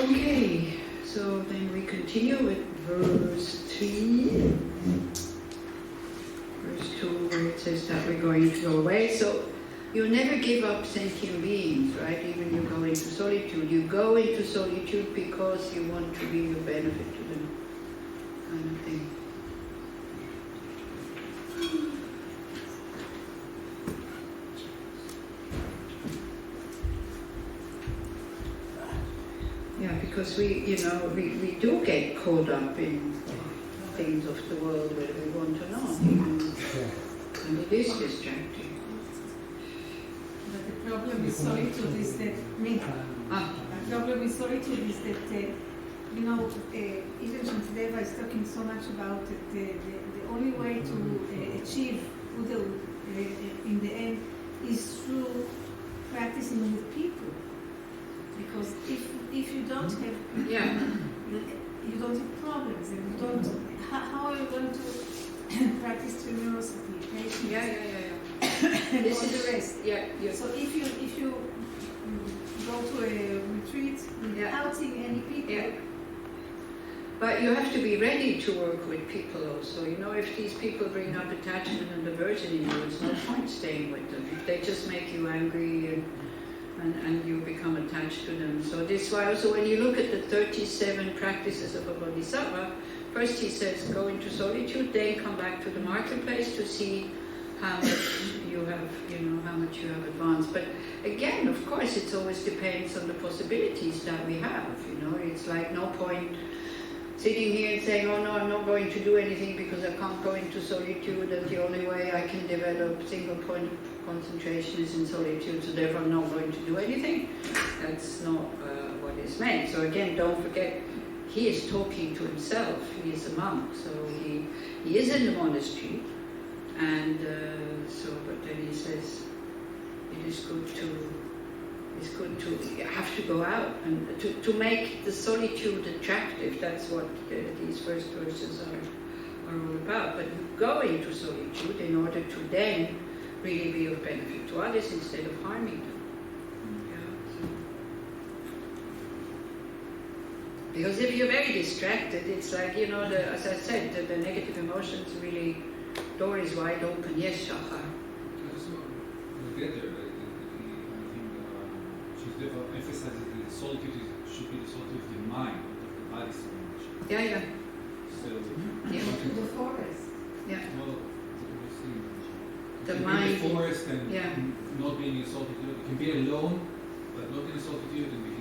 Okay, so then we continue with verse 3. Verse 2, where it says that we're going to go away. So you never give up sentient beings, right? Even you go into solitude. You go into solitude because you want to be of benefit to them, kind of thing. Yeah, because we do get caught up in things of the world whether we want or not, and it is distracting. But the problem with solitude is that the problem with solitude is that even Shantideva is talking so much about that the only way to achieve Buddhahood in the end is through practicing with people. Because if you don't have you don't have problems, and you don't, how are you going to practice generosity, patience, and all the rest? So if you go to a retreat without seeing any people. But you have to be ready to work with people also. If these people bring up attachment and aversion in you, it's no point staying with them. If they just make you angry and you become attached to them. So this is why also when you look at the 37 practices of a Bodhisattva, first he says go into solitude, then come back to the marketplace to see how much you have, how much you have advanced. But again, of course, it always depends on the possibilities that we have. It's like no point sitting here and saying, oh no, I'm not going to do anything because I can't go into solitude, and the only way I can develop single point of concentration is in solitude, so therefore I'm not going to do anything. That's not what is meant. So again, don't forget, he is talking to himself. He is a monk, so he is in the monastery, and but then he says it is good to have to go out and to make the solitude attractive. That's what these first verses are all about. But you go into solitude in order to then really be of benefit to others instead of harming them. Because if you're very distracted, it's like, as I said, the negative emotions really, door is wide open. Yes, Shachar. Emphasizes that solitude should be the solitude of the mind, not of the body so much. So, the forest. Well, the mind. In the forest and not being in solitude. You can be alone, but not in solitude, and be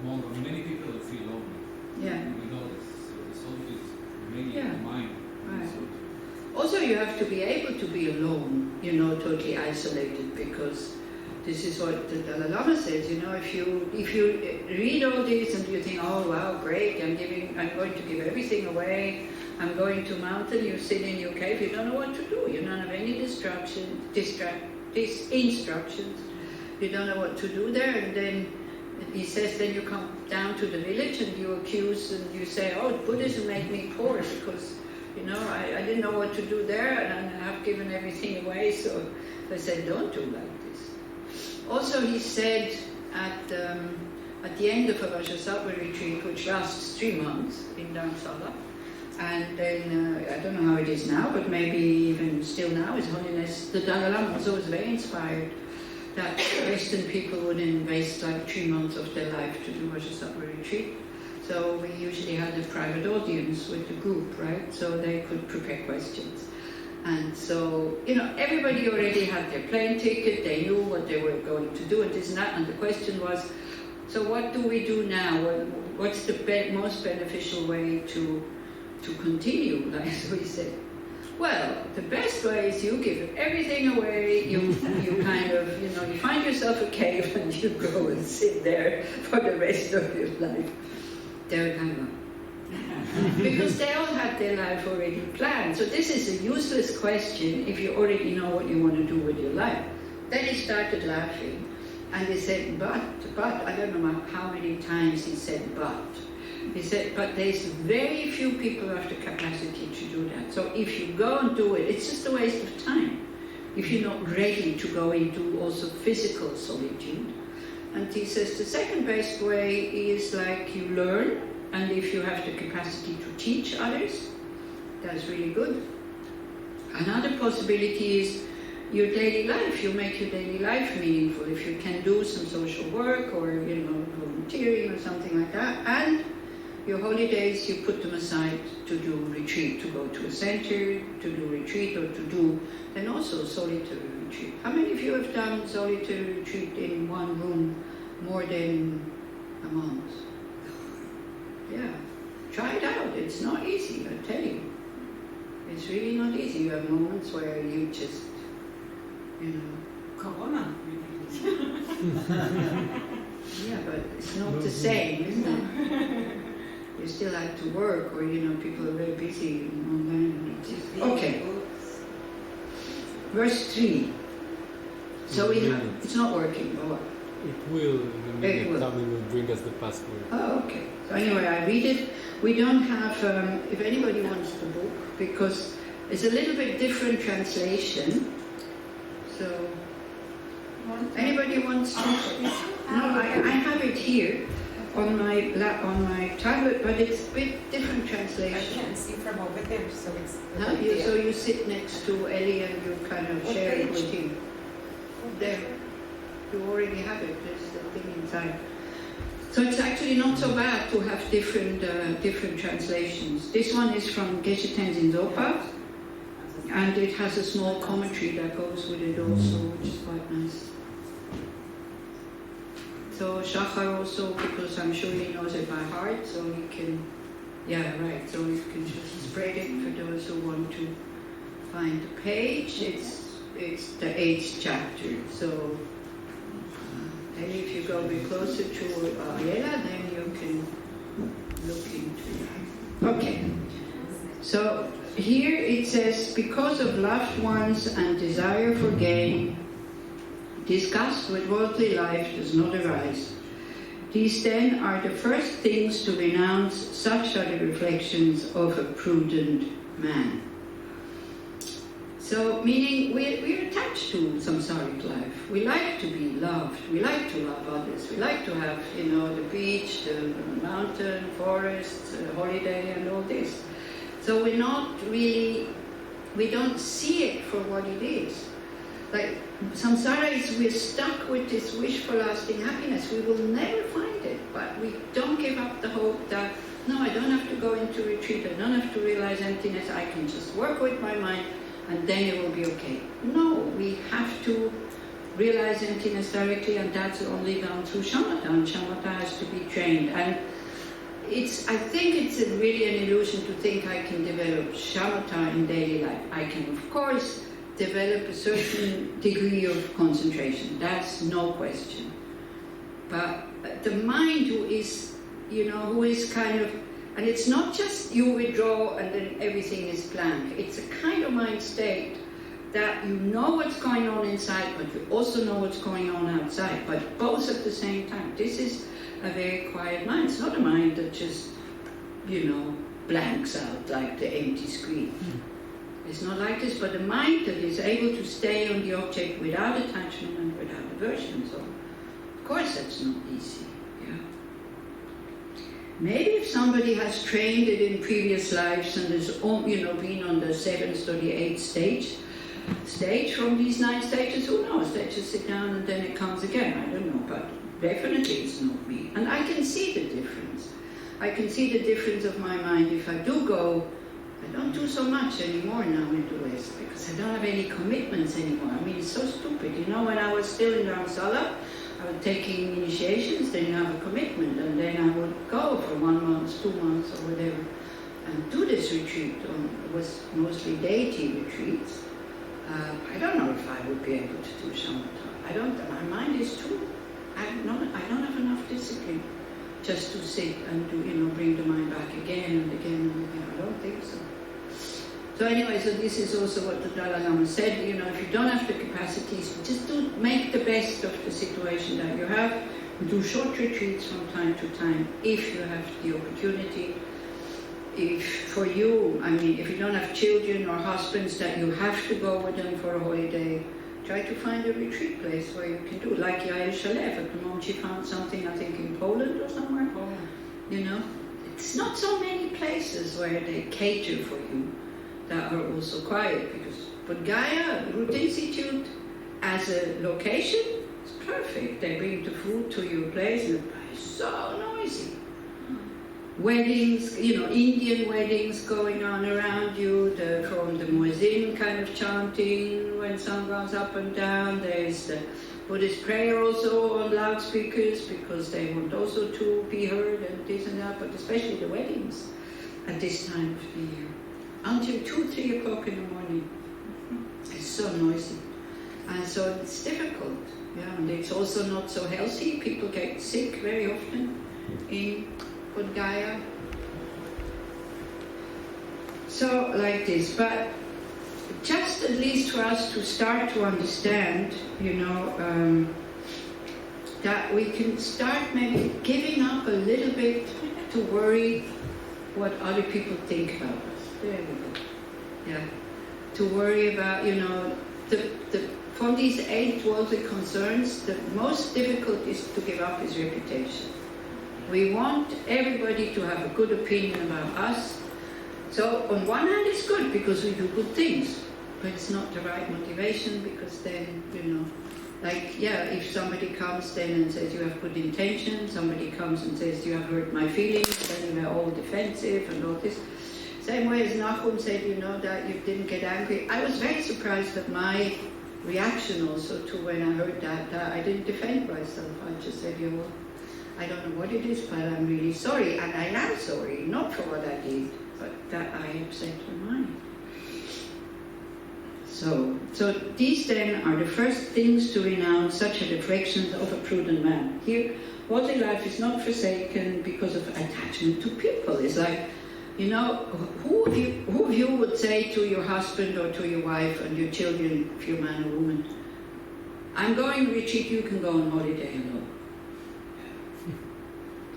among many people that feel lonely. We know this. So the solitude is mainly the mind. Right. Also, you have to be able to be alone, totally isolated, because this is what the Dalai Lama says, if you read all this and you think, oh wow, great, I'm going to give everything away, I'm going to mountain, you sit in your cave, you don't know what to do, you don't have any instructions, you don't know what to do there, and then he says, then you come down to the village and you accuse and you say, oh, Buddhism made me poor because, I didn't know what to do there and I have given everything away, so they said, don't do like this. Also, he said at the end of a Bodhisattva retreat, which lasts 3 months in Dharamsala, and then I don't know how it is now, but maybe even still now, His Holiness, the Dalai Lama was always very inspired that Western people would invest like 3 months of their life to do Bodhisattva retreat. So we usually had a private audience with the group, right? So they could prepare questions. And so, everybody already had their plane ticket, they knew what they were going to do and this and that, and the question was, so what do we do now? What's the most beneficial way to continue? Like we said, well, the best way is you give everything away, you kind of, you find yourself a cave and you go and sit there for the rest of your life. They're kind of, because they all had their life already planned. So this is a useless question if you already know what you want to do with your life. Then he started laughing and he said, but, I don't know how many times he said but. He said, but there's very few people who have the capacity to do that. So if you go and do it, it's just a waste of time. If you're not ready to go into also physical solitude. And he says the second best way is like you learn, and if you have the capacity to teach others, that's really good. Another possibility is your daily life. You make your daily life meaningful. If you can do some social work or, volunteering or something like that, and your holidays, you put them aside to do retreat, to go to a center, to do retreat, or to do, and also solitary retreat. How many of you have done solitary retreat in one room more than a month? Yeah, try it out. It's not easy, I tell you. It's really not easy. You have moments where you just, Corona. Yeah, but it's not the same, isn't it? You still have to work, or people are very busy online. Okay. Verse 3. So it's not working, or what? It will in a minute. Tommy will bring us the password. Oh, okay. So anyway, I read it. We don't have, if anybody wants the book, because it's a little bit different translation. So, anybody wants to? No, I have it here on my tablet, but it's a bit different translation. I can't see from over there, so it's. Huh? So you sit next to Ellie and you kind of share it with him. There, you already have it. There's the thing inside. So it's actually not so bad to have different translations. This one is from Geshe Tenzin Zopa, and it has a small commentary that goes with it also, which is quite nice. So Shachar also, because I'm sure he knows it by heart, so he can, so he can just spread it for those who want to find the page. It's the 8th chapter, so and if you go a bit closer to Ariela, then you can look into it. Okay, so here it says, because of loved ones and desire for gain, disgust with worldly life does not arise. These then are the first things to renounce. Such are the reflections of a prudent man. So, meaning we're attached to samsaric life. We like to be loved. We like to love others. We like to have, the beach, the mountain, forest, holiday, and all this. So we're not really, we don't see it for what it is. Like, samsara is, we're stuck with this wish for lasting happiness. We will never find it, but we don't give up the hope that, no, I don't have to go into retreat. I don't have to realize emptiness. I can just work with my mind, and then it will be okay. No, we have to realize emptiness directly, and that's only done through shamatha, and shamatha has to be trained. And I think it's really an illusion to think I can develop shamatha in daily life. I can, of course, develop a certain degree of concentration. That's no question. But the mind who is kind of, and it's not just you withdraw and then everything is blank. It's a kind of mind state that you know what's going on inside, but you also know what's going on outside, but both at the same time. This is a very quiet mind. It's not a mind that just, blanks out like the empty screen. It's not like this, but a mind that is able to stay on the object without attachment and without aversion. So, of course, that's not easy. Maybe if somebody has trained it in previous lives and has, been on the 7th or the 8th stage from these 9 stages, who knows? They just sit down and then it comes again. I don't know, but definitely it's not me. And I can see the difference. I can see the difference of my mind. If I do go, I don't do so much anymore now in the West because I don't have any commitments anymore. I mean, it's so stupid. When I was still in Dharamsala, I was taking initiations, then you have a commitment, and then I would go for 1 month, 2 months, or whatever, and do this retreat. It was mostly deity retreats. I don't know if I would be able to do shamatha. My mind is too, I don't have enough discipline just to sit and do, bring the mind back again and again and again. I don't think so. So anyway, so this is also what the Dalai Lama said, if you don't have the capacities, just make the best of the situation that you have. Do short retreats from time to time, if you have the opportunity. If for you, if you don't have children or husbands that you have to go with them for a holiday, try to find a retreat place where you can do, like Yael Shalev. At the moment she found something, I think in Poland or somewhere. Oh, You know, it's not so many places where they cater for you that are also quiet, because but Gaia Root Institute as a location is perfect. They bring the food to your place and it's so noisy. Weddings, you know, Indian weddings going on around you, from the muezzin kind of chanting when sun goes up and down. There's the Buddhist prayer also on loudspeakers because they want also to be heard and this and that, but especially the weddings at this time of the year. Until 2-3 o'clock in the morning. It's so noisy. And so it's difficult. Yeah, and it's also not so healthy. People get sick very often in Bodh Gaya. So like this, but just at least for us to start to understand, you know, that we can start maybe giving up a little bit to worry what other people think about us. There we go. Yeah. To worry about, you know, from these 8 worldly concerns, the most difficult is to give up is reputation. We want everybody to have a good opinion about us. So on one hand it's good because we do good things, but it's not the right motivation, because then, you know, like, yeah, if somebody comes then and says you have good intentions, somebody comes and says you have hurt my feelings, then you are all defensive and all this. Same way as Nachum said, you know, that you didn't get angry. I was very surprised at my reaction also to when I heard that I didn't defend myself. I just said, you know, I don't know what it is, but I'm really sorry, and I am sorry, not for what I did, but that I upset your mind. So these then are the first things to renounce, such are the fractions of a prudent man. Here, worldly life is not forsaken because of attachment to people. It's like, you know, who of you would say to your husband or to your wife and your children, if you're a man or woman, I'm going to retreat, you can go on holiday alone.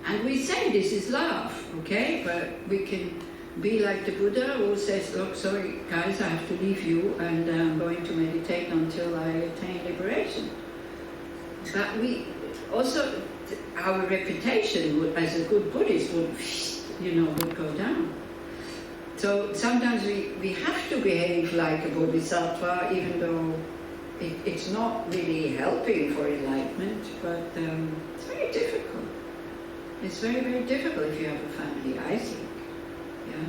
And we say this is love, okay? But we can be like the Buddha who says, look, sorry guys, I have to leave you and I'm going to meditate until I attain liberation. But we also, our reputation would, as a good Buddhist would, you know, would go down. So sometimes we have to behave like a Bodhisattva, even though it's not really helping for enlightenment, but it's very difficult. It's very, very difficult if you have a family, I think. Yeah?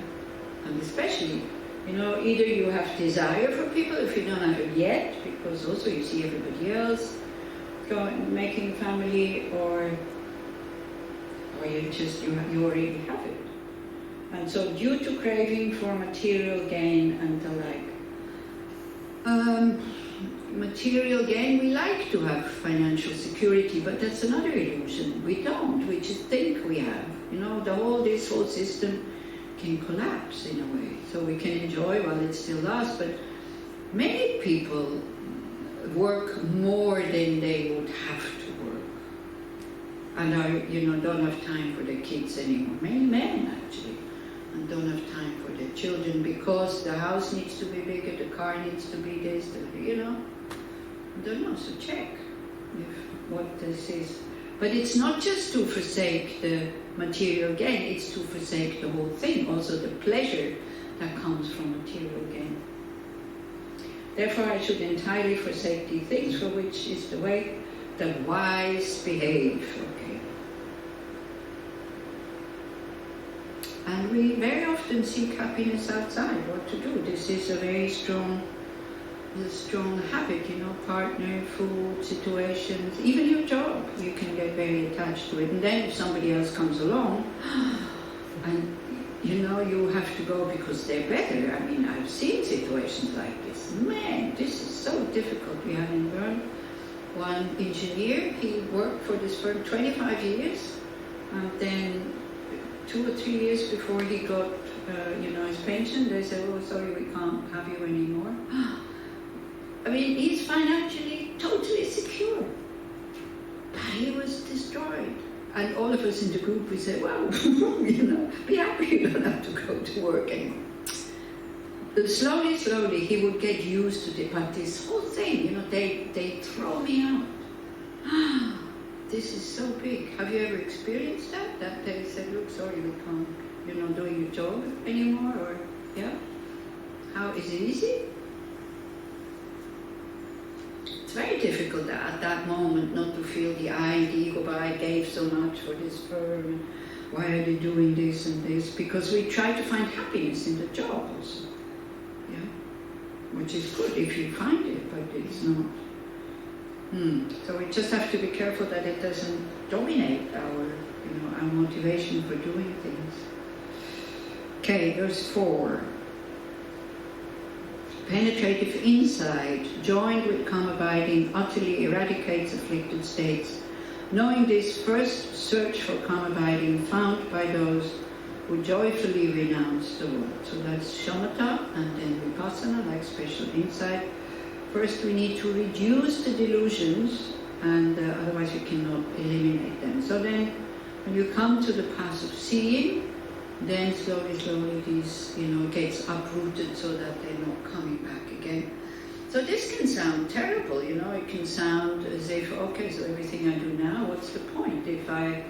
And especially, you know, either you have desire for people if you don't have it yet, because also you see everybody else making family, or you already have it. And so due to craving for material gain and the like, material gain, we like to have financial security, but that's another illusion. We don't, we just think we have. You know, this whole system can collapse in a way. So we can enjoy while it still lasts, but many people work more than they would have to work. And don't have time for their kids anymore. Many men actually, and don't have time for their children because the house needs to be bigger, the car needs to be this, you know. I don't know, so check what this is. But it's not just to forsake the material gain, it's to forsake the whole thing, also the pleasure that comes from material gain. Therefore I should entirely forsake these things, for which is the way the wise behave. Okay. And we very often seek happiness outside, what to do. This is a very strong habit, you know, partner, food, situations, even your job, you can get very attached to it. And then if somebody else comes along, and you know, you have to go because they're better. I mean, I've seen situations like this. Man, this is so difficult. We have in Bern one engineer, he worked for this firm 25 years, and then 2 or 3 years before he got, his pension, they said, oh, sorry, we can't have you anymore. I mean, he's financially totally secure, but he was destroyed. And all of us in the group, we said, well, be happy you don't have to go to work anymore. slowly, slowly, he would get used to it. But this whole thing, you know, they throw me out. This is so big. Have you ever experienced that? That they said, look, sorry, we can't, you're not doing your job anymore, or, yeah? How, is it easy? It's very difficult at that moment not to feel the ego, but I gave so much for this firm, and why are they doing this and this? Because we try to find happiness in the job also, yeah? Which is good if you find it, but it's not. So we just have to be careful that it doesn't dominate our motivation for doing things. Okay, verse 4. Penetrative insight, joined with calm abiding, utterly eradicates afflicted states. Knowing this, first search for calm abiding found by those who joyfully renounce the world. So that's shamatha, and then vipassana, like special insight. First we need to reduce the delusions, and otherwise we cannot eliminate them. So then, when you come to the path of seeing, then slowly, slowly these, gets uprooted so that they're not coming back again. So this can sound terrible, it can sound as if, okay, so everything I do now, what's the point? If I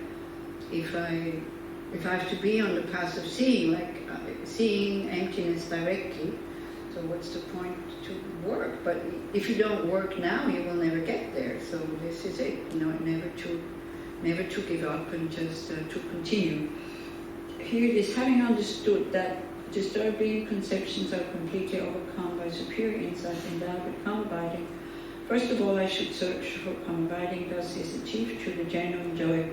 have to be on the path of seeing, like seeing emptiness directly, so what's the point to work? But if you don't work now, you will never get there. So this is it, never to give up and just to continue. Here it is, having understood that disturbing conceptions are completely overcome by superior insight endowed with calm abiding. First of all, I should search for calm abiding, thus is achieved through the genuine joy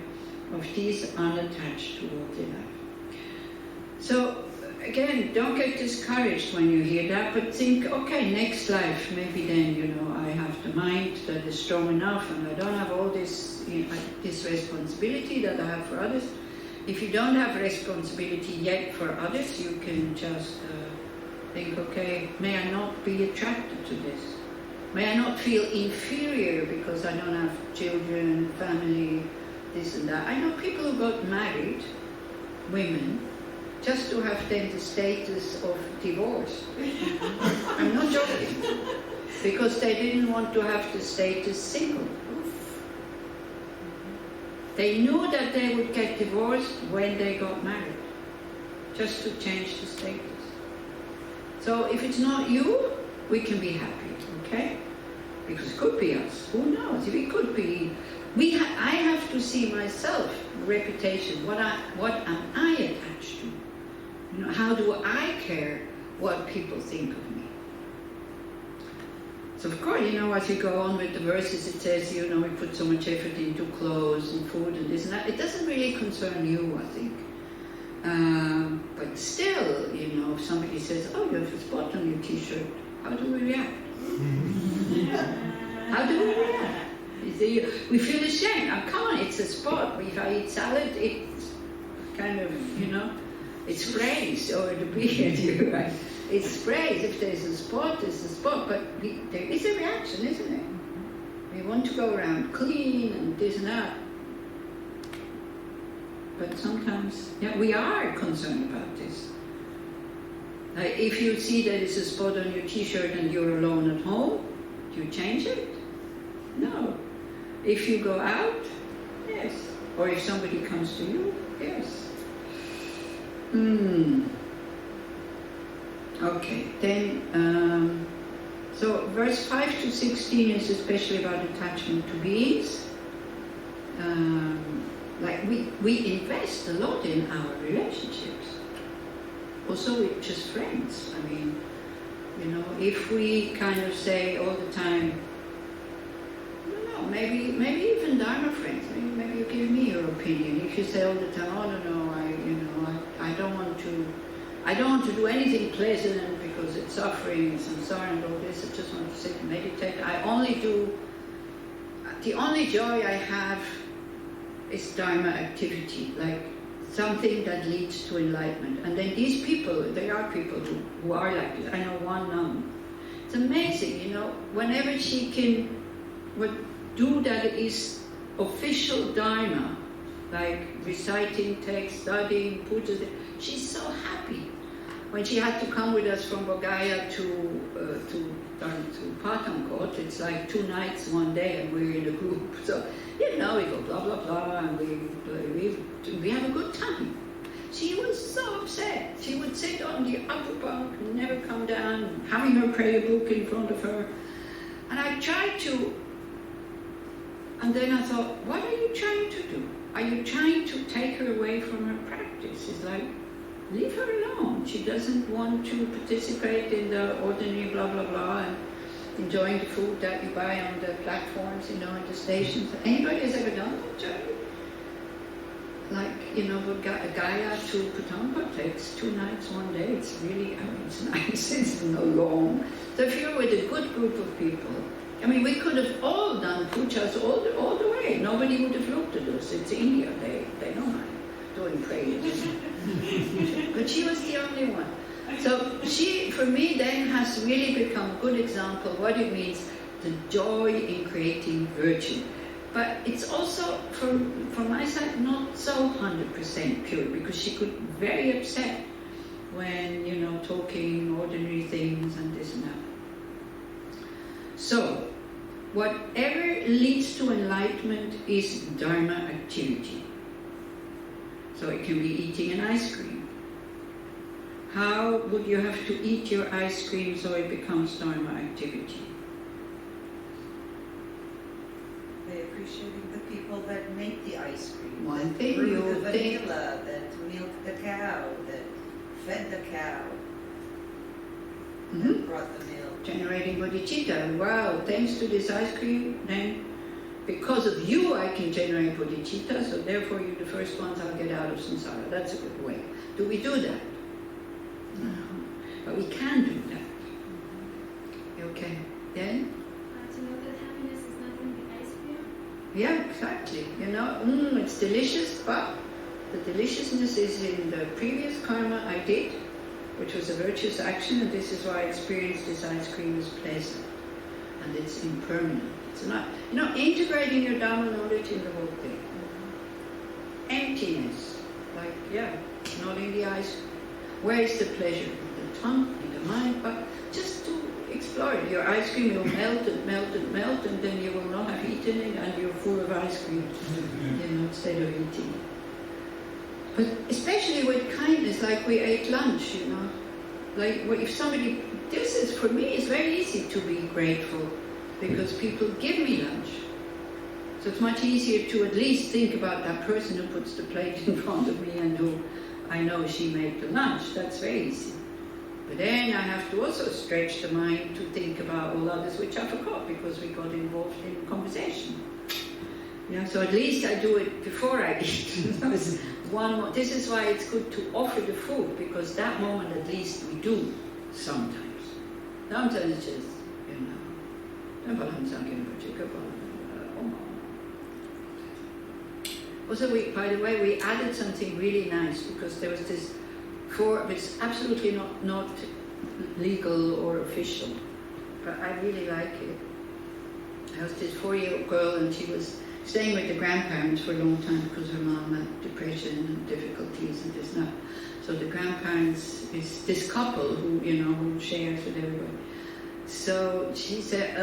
of these unattached to worldly life. So, again, don't get discouraged when you hear that, but think, okay, next life, maybe then, I have the mind that is strong enough and I don't have all this, this responsibility that I have for others. If you don't have responsibility yet for others, you can just think, okay, may I not be attracted to this? May I not feel inferior because I don't have children, family, this and that. I know people who got married, women, just to have then the status of divorce. I'm not joking. Because they didn't want to have the status single. They knew that they would get divorced when they got married, just to change the status. So if it's not you, we can be happy, okay? Because it could be us. Who knows? If it could be, I have to see myself, reputation. What am I attached to? How do I care what people think of me? So of course, as you go on with the verses, it says, we put so much effort into clothes and food and this and that. It doesn't really concern you, I think. But still, if somebody says, oh, you have a spot on your t-shirt, how do we react? How do we react? We feel ashamed. Oh, come on, it's a spot. If I eat salad, it's kind of, it sprays, or the beard, right? It sprays. If there's a spot, there's a spot. But there is a reaction, isn't it? We want to go around clean and this and that. But sometimes, we are concerned about this. Like if you see that there's a spot on your t-shirt and you're alone at home, do you change it? No. If you go out, yes. Or if somebody comes to you, yes. Okay, then, so verse 5 to 16 is especially about attachment to beings. Like we invest a lot in our relationships, also with just friends. I mean, if we kind of say all the time, I don't know, maybe even Dharma friends, maybe you give me your opinion. If you say all the time, oh no, I don't want to do anything pleasant because it's suffering and samsara and all this. I just want to sit and meditate. The only joy I have is Dharma activity, like something that leads to enlightenment. And then these people, there are people who are like this. I know one nun. It's amazing, whenever she can do that is official Dharma, like reciting text, studying, Buddhism, she's so happy. when she had to come with us from Bodhgaya to Pathankot, it's like 2 nights, 1 day, and we're in a group. So, we go blah, blah, blah, and we have a good time. She was so upset. She would sit on the upper bunk and never come down, having her prayer book in front of her. And I tried to, and then I thought, what are you trying to do? Are you trying to take her away from her practice? It's like, leave her alone. She doesn't want to participate in the ordinary blah, blah, blah, and enjoying the food that you buy on the platforms, in the stations. Anybody has ever done that, Charlie? Like, Gaya to Pathankot takes 2 nights, 1 day. It's really, it's nice, it's not long. So if you're with a good group of people, we could have all done pujas all the way. Nobody would have looked at us. It's India, they don't mind doing prayers. But she was the only one. So she, for me, then has really become a good example what it means, the joy in creating virtue. But it's also, from my side, not so 100% pure, because she could be very upset when, talking ordinary things and this and that. So, whatever leads to enlightenment is Dharma activity. So it can be eating an ice cream. How would you have to eat your ice cream so it becomes Dharma activity? By appreciating the people that make the ice cream. One thing brew you the think. vanilla, that milk the cow, that fed the cow, that brought the milk. Generating bodhicitta. Wow, thanks to this ice cream, then because of you I can generate bodhicitta, so therefore you're the first ones I'll get out of samsara. That's a good way. Do we do that? No. But we can do that. Okay. Then? To know that happiness is not in the ice cream? Yeah, exactly. It's delicious, but the deliciousness is in the previous karma I did, which was a virtuous action, and this is why I experienced this ice cream as pleasant. And it's impermanent. It's not, integrating your Dharma knowledge in the whole thing. Emptiness. Not in the ice cream. Where is the pleasure? In the tongue, in the mind, but just to explore it. Your ice cream will melt and melt and melt, and then you will not have eaten it, and you're full of ice cream, instead of eating it. But especially with kindness, like we ate lunch, Like if somebody, for me, it's very easy to be grateful because people give me lunch. So it's much easier to at least think about that person who puts the plate in front of me and who I know she made the lunch. That's very easy. But then I have to also stretch the mind to think about all others which I forgot because we got involved in conversation. So at least I do it before I eat. This is why it's good to offer the food, because that moment at least we do sometimes. Sometimes it's just, Also, by the way, we added something really nice because there was this it's absolutely not legal or official, but I really like it. There was this 4-year-old girl, and she was staying with the grandparents for a long time because her mom had depression and difficulties and this and that. So the grandparents is this couple who shares with everybody. So she said,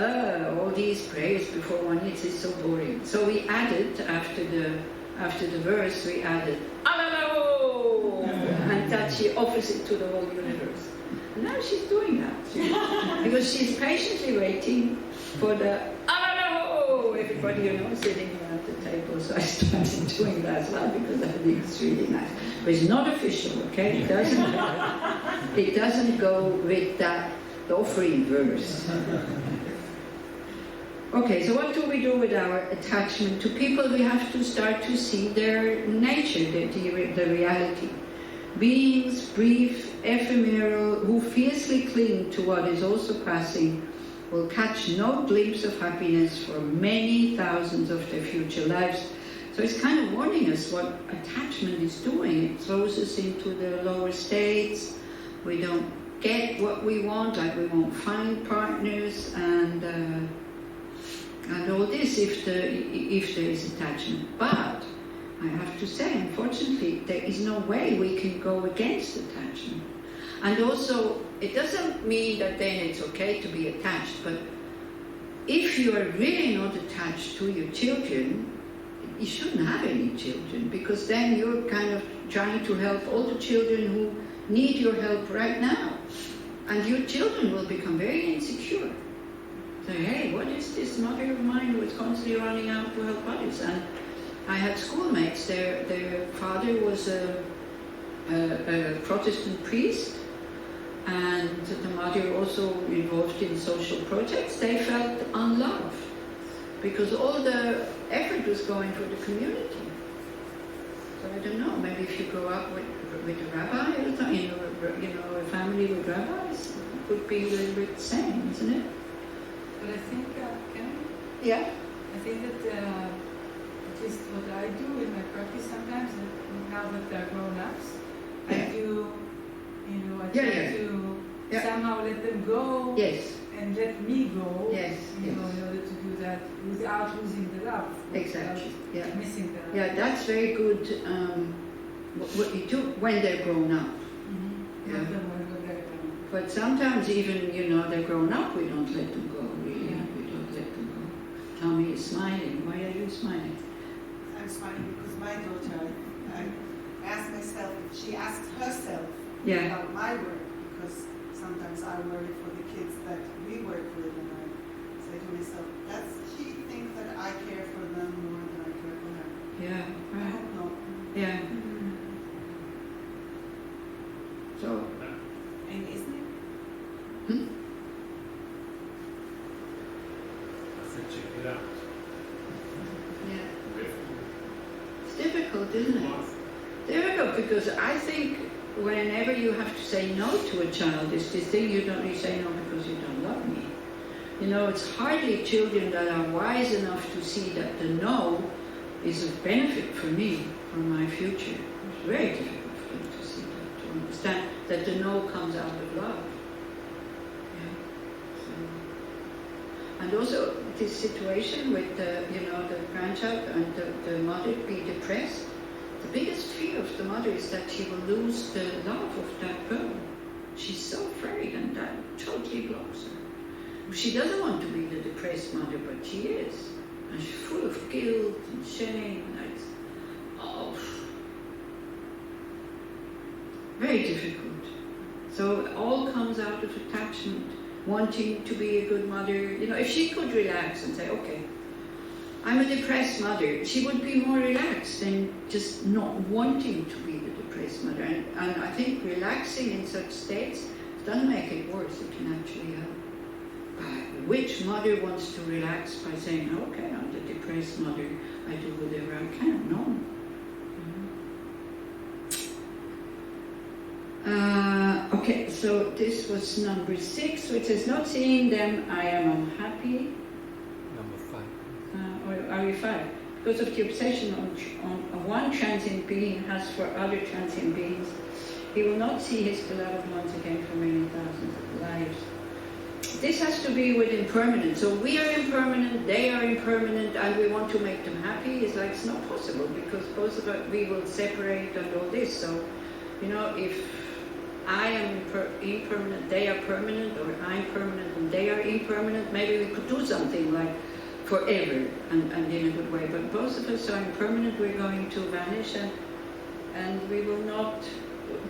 all these prayers before one eats is so boring. So we added, after the verse, we added, Alalo! And that she offers it to the whole universe. And now she's doing that. Because she's patiently waiting for the Alalo! Everybody, sitting around the table. So I started doing that as well because I think it's really nice. But it's not official, okay? It doesn't go with that the offering verse. Okay, so what do we do with our attachment to people? We have to start to see their nature, the reality. Beings, brief, ephemeral, who fiercely cling to what is also passing, will catch no glimpse of happiness for many thousands of their future lives. So it's kind of warning us what attachment is doing. It throws us into the lower states. We don't get what we want, like we won't find partners, and all this if there is attachment. But I have to say, unfortunately, there is no way we can go against attachment. And also, it doesn't mean that then it's okay to be attached, but if you are really not attached to your children, you shouldn't have any children, because then you're kind of trying to help all the children who need your help right now. And your children will become very insecure. Say, hey, what is this mother of mine who is constantly running out to help others? And I had schoolmates, their father was a Protestant priest, and the mother also involved in social projects. They felt unloved because all the effort was going for the community. So I don't know, maybe if you grow up with a rabbi or something, a family with rabbis, it could be a little bit the same, isn't it? But I think, can I? Yeah. I think that at least what I do in my practice sometimes, now that they're grown-ups, I do, I try to somehow let them go. Yes. And let me go. Yes. In order to do that without losing the love. Exactly. Without missing the love. Yeah, that's very good. What you do when they're grown up. Mm-hmm. Yeah. Not the one who they're grown. But sometimes even, they're grown up, we don't let them go, really. Yeah. We don't let them go. Tommy is smiling. Why are you smiling? I'm smiling because my daughter, I ask myself, she asks herself about my work, because sometimes I worry for the kids that we work with, and I say to myself, she thinks that I care for them more than I care for her. Yeah, I right. hope not. Yeah. So, And isn't it? I said check it out. yeah. It's difficult, isn't it? Difficult, because I think whenever you have to say no to a child, it's this thing you say no because you don't love me. It's hardly children that are wise enough to see that the no is of benefit for me, for my future. It's very difficult for them to see that, to understand that the no comes out of love. Yeah. So. And also this situation with the grandchild and the mother be depressed. The biggest fear of the mother is that she will lose the love of that girl. She's so afraid, and that totally blocks her. She doesn't want to be the depressed mother, but she is. And she's full of guilt and shame. And it's, very difficult. So it all comes out of attachment, wanting to be a good mother. If she could relax and say, okay, I'm a depressed mother, she would be more relaxed than just not wanting to be the depressed mother. And I think relaxing in such states doesn't make it worse, it can actually help. But which mother wants to relax by saying, okay, I'm the depressed mother, I do whatever I can? No. Okay, so this was number 6, which is not seeing them, I am unhappy. Number 5. Or are you 5? Because of the obsession on one transient being has for other transient beings, he will not see his beloved ones again for many thousands of lives. This has to be with impermanence. So we are impermanent, they are impermanent, and we want to make them happy. It's like it's not possible, because both of us, we will separate and all this. So, if I am impermanent, they are permanent, or I'm permanent and they are impermanent, maybe we could do something like forever and in a good way. But both of us are impermanent, we're going to vanish, and we will not,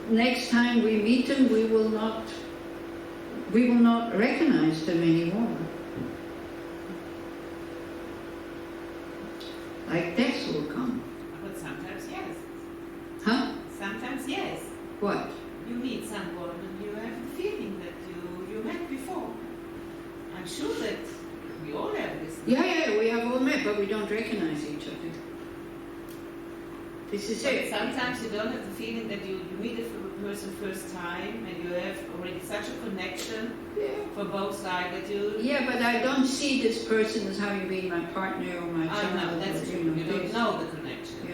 next time we meet them, we will not recognize them anymore. Like death will come. But sometimes yes. Huh? Sometimes yes. What? You meet someone and you have the feeling that you met before. I'm sure that we all have this. Yeah, we have all met, but we don't recognize each other. This is But it. sometimes you don't have the feeling that you meet a person first time and you have already such a connection for both sides that you... Yeah, but I don't see this person as having been my partner or my child. no, that's true. You don't know the connection.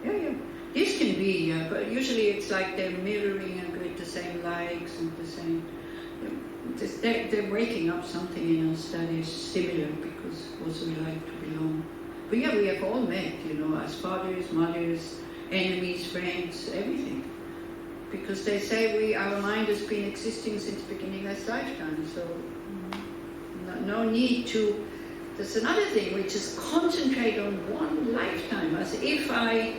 Yeah. This can be, but usually it's like they're mirroring and with the same likes and the same... They're waking up something in us that is similar, because also we like to belong. But yeah, we have all met, as fathers, mothers, enemies, friends, everything. because they say our mind has been existing since beginning this lifetime, so no need to. There's another thing, which is concentrate on one lifetime, as if I